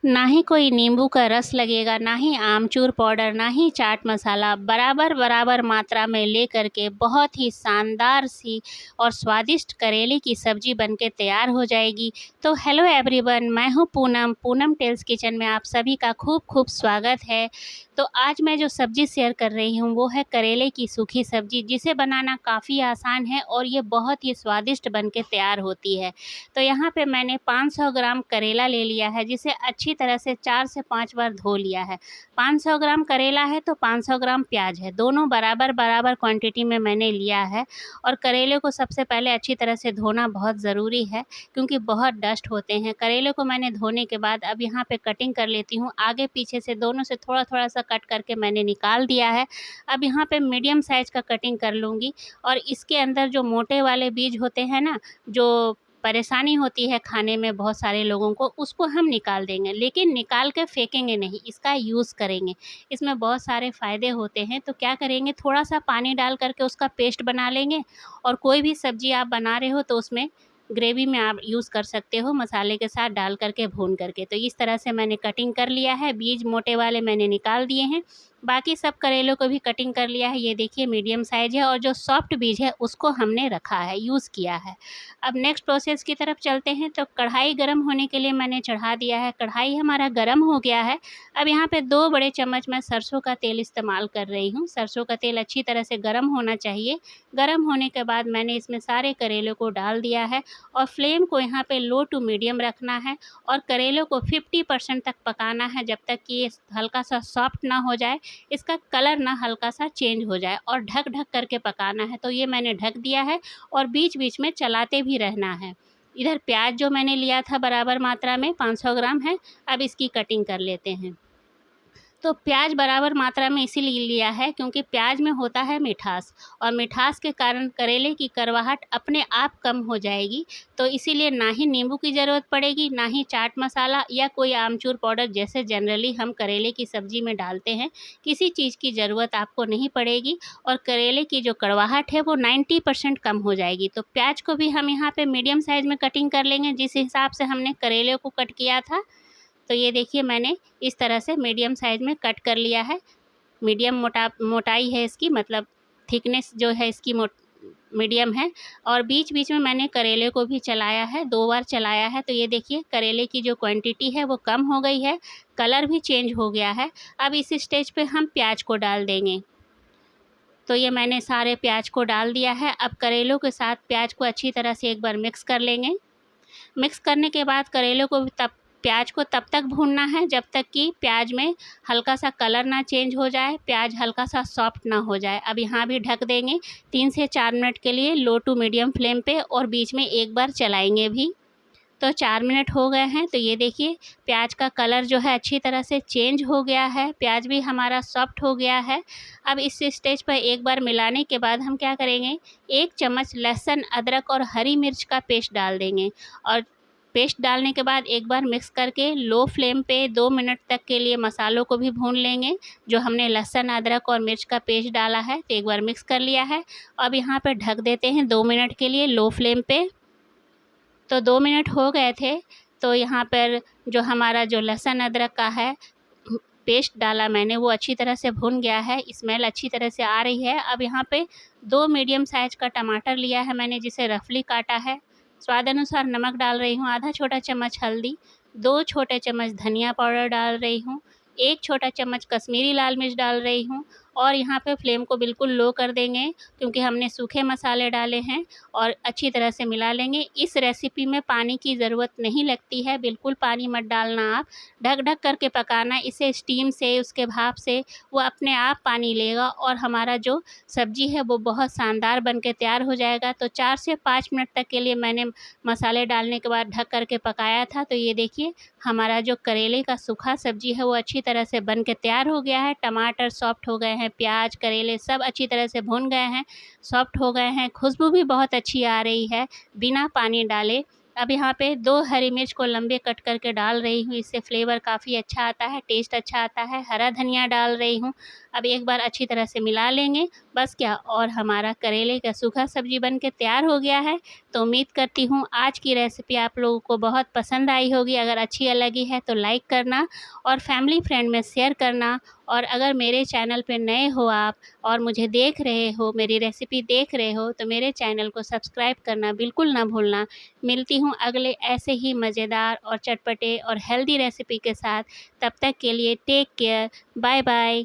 ना ही कोई नींबू का रस लगेगा, ना ही आमचूर पाउडर, ना ही चाट मसाला, बराबर मात्रा में लेकर के बहुत ही शानदार सी और स्वादिष्ट करेले की सब्ज़ी बनके तैयार हो जाएगी। तो हेलो एवरीवन, मैं हूँ पूनम, पूनम टेल्स किचन में आप सभी का खूब स्वागत है। तो आज मैं जो सब्ज़ी शेयर कर रही हूँ वो है करेले की सूखी सब्ज़ी, जिसे बनाना काफ़ी आसान है और ये बहुत ही स्वादिष्ट बनके तैयार होती है। तो यहाँ पे मैंने 500 ग्राम करेला ले लिया है, जिसे अच्छी तरह से 4 से 5 बार धो लिया है। 500 ग्राम करेला है तो 500 ग्राम प्याज है, दोनों बराबर क्वांटिटी में मैंने लिया है। और करेले को सबसे पहले अच्छी तरह से धोना बहुत ज़रूरी है, क्योंकि बहुत डस्ट होते हैं। करेले को मैंने धोने के बाद अब यहाँ पे कटिंग कर लेती हूँ। आगे पीछे से दोनों से थोड़ा-थोड़ा सा कट करके मैंने निकाल दिया है। अब यहाँ पे मीडियम साइज़ का कटिंग कर लूँगी और इसके अंदर जो मोटे वाले बीज होते हैं ना, जो परेशानी होती है खाने में बहुत सारे लोगों को, उसको हम निकाल देंगे, लेकिन निकाल के फेंकेंगे नहीं, इसका यूज़ करेंगे। इसमें बहुत सारे फ़ायदे होते हैं। तो क्या करेंगे, थोड़ा-सा पानी डाल कर के उसका पेस्ट बना लेंगे। और कोई भी सब्ज़ी आप बना रहे हो तो उसमें ग्रेवी में आप यूज़ कर सकते हो, मसाले के साथ डाल कर के भून करके। तो इस तरह से मैंने कटिंग कर लिया है, बीज मोटे वाले मैंने निकाल दिए हैं। बाकी सब करेलों को भी कटिंग कर लिया है। ये देखिए मीडियम साइज़ है और जो सॉफ्ट बीज है उसको हमने रखा है, यूज़ किया है। अब नेक्स्ट प्रोसेस की तरफ चलते हैं। तो कढ़ाई गरम होने के लिए मैंने चढ़ा दिया है। कढ़ाई हमारा गरम हो गया है। अब यहाँ पे 2 बड़े चम्मच मैं सरसों का तेल इस्तेमाल कर रही हूँ। सरसों का तेल अच्छी तरह से गरम होना चाहिए। गरम होने के बाद मैंने इसमें सारे करेलों को डाल दिया है और फ्लेम को यहाँ पे लो टू मीडियम रखना है और करेलों को 50% तक पकाना है, जब तक कि ये हल्का सा सॉफ्ट ना हो जाए, इसका कलर ना हल्का सा चेंज हो जाए, और ढक करके पकाना है। तो ये मैंने ढक दिया है और बीच-बीच में चलाते भी रहना है। इधर प्याज जो मैंने लिया था बराबर मात्रा में 500 ग्राम है, अब इसकी कटिंग कर लेते हैं। तो प्याज बराबर मात्रा में इसीलिए लिया है क्योंकि प्याज में होता है मिठास, और मिठास के कारण करेले की कड़वाहट अपने आप कम हो जाएगी। तो इसीलिए ना ही नींबू की ज़रूरत पड़ेगी, ना ही चाट मसाला या कोई आमचूर पाउडर जैसे जनरली हम करेले की सब्ज़ी में डालते हैं, किसी चीज़ की ज़रूरत आपको नहीं पड़ेगी। और करेले की जो कड़वाहट है वो 90% कम हो जाएगी। तो प्याज को भी हम यहाँ पे मीडियम साइज़ में कटिंग कर लेंगे, जिस हिसाब से हमने करेले को कट किया था। तो ये देखिए मैंने इस तरह से मीडियम साइज़ में कट कर लिया है। मीडियम मोटाई है इसकी, मतलब थिकनेस जो है इसकी मीडियम है। और बीच-बीच में मैंने करेले को भी चलाया है, 2 बार चलाया है। तो ये देखिए करेले की जो क्वांटिटी है वो कम हो गई है, कलर भी चेंज हो गया है। अब इस स्टेज पे हम प्याज को डाल देंगे। तो ये मैंने सारे प्याज को डाल दिया है। अब करेलों के साथ प्याज को अच्छी तरह से एक बार मिक्स कर लेंगे। मिक्स करने के बाद करेले को भी प्याज को तब तक भूनना है जब तक कि प्याज में हल्का सा कलर ना चेंज हो जाए, प्याज हल्का सा सॉफ्ट ना हो जाए। अब यहाँ भी ढक देंगे 3 से 4 मिनट के लिए लो टू मीडियम फ्लेम पे, और बीच में एक बार चलाएंगे भी। तो 4 मिनट हो गए हैं। तो ये देखिए प्याज का कलर जो है अच्छी तरह से चेंज हो गया है, प्याज भी हमारा सॉफ्ट हो गया है। अब इस स्टेज पर एक बार मिलाने के बाद हम क्या करेंगे, 1 चम्मच लहसुन, अदरक और हरी मिर्च का पेस्ट डाल देंगे। और पेस्ट डालने के बाद एक बार मिक्स करके लो फ्लेम पे 2 मिनट तक के लिए मसालों को भी भून लेंगे, जो हमने लहसुन, अदरक और मिर्च का पेस्ट डाला है। तो एक बार मिक्स कर लिया है। अब यहाँ पे ढक देते हैं 2 मिनट के लिए लो फ्लेम पे। तो 2 मिनट हो गए थे। तो यहाँ पर जो हमारा जो लहसुन अदरक का है पेस्ट डाला मैंने, वो अच्छी तरह से भुन गया है, स्मेल अच्छी तरह से आ रही है। अब यहाँ पे 2 मीडियम साइज़ का टमाटर लिया है मैंने, जिसे रफली काटा है। स्वाद अनुसार नमक डाल रही हूँ, आधा छोटा चम्मच हल्दी, 2 छोटे चम्मच धनिया पाउडर डाल रही हूँ, 1 छोटा चम्मच कश्मीरी लाल मिर्च डाल रही हूँ। और यहाँ पे फ्लेम को बिल्कुल लो कर देंगे, क्योंकि हमने सूखे मसाले डाले हैं, और अच्छी तरह से मिला लेंगे। इस रेसिपी में पानी की ज़रूरत नहीं लगती है, बिल्कुल पानी मत डालना आप। ढक करके पकाना, इसे स्टीम से, उसके भाप से वो अपने आप पानी लेगा और हमारा जो सब्ज़ी है वो बहुत शानदार बन के तैयार हो जाएगा। तो 4 से 5 मिनट तक के लिए मैंने मसाले डालने के बाद ढक कर के पकाया था। तो ये देखिए हमारा जो करेले का सूखा सब्ज़ी है वो अच्छी तरह से बन के तैयार हो गया है। टमाटर सॉफ्ट हो गए हैं, प्याज, करेले सब अच्छी तरह से भुन गए हैं, सॉफ्ट हो गए हैं, खुशबू भी बहुत अच्छी आ रही है बिना पानी डाले। अब यहाँ पे 2 हरी मिर्च को लंबे कट करके डाल रही हूँ, इससे फ्लेवर काफ़ी अच्छा आता है, टेस्ट अच्छा आता है। हरा धनिया डाल रही हूँ। अब एक बार अच्छी तरह से मिला लेंगे, बस क्या, और हमारा करेले का सूखा सब्ज़ी बन के तैयार हो गया है। तो उम्मीद करती हूँ आज की रेसिपी आप लोगों को बहुत पसंद आई होगी। अगर अच्छी लगी है तो लाइक करना और फैमिली फ्रेंड में शेयर करना। और अगर मेरे चैनल पे नए हो आप और मुझे देख रहे हो, मेरी रेसिपी देख रहे हो, तो मेरे चैनल को सब्सक्राइब करना बिल्कुल ना भूलना। मिलती हूँ अगले ऐसे ही मज़ेदार और चटपटे और हेल्दी रेसिपी के साथ। तब तक के लिए टेक केयर। Bye bye.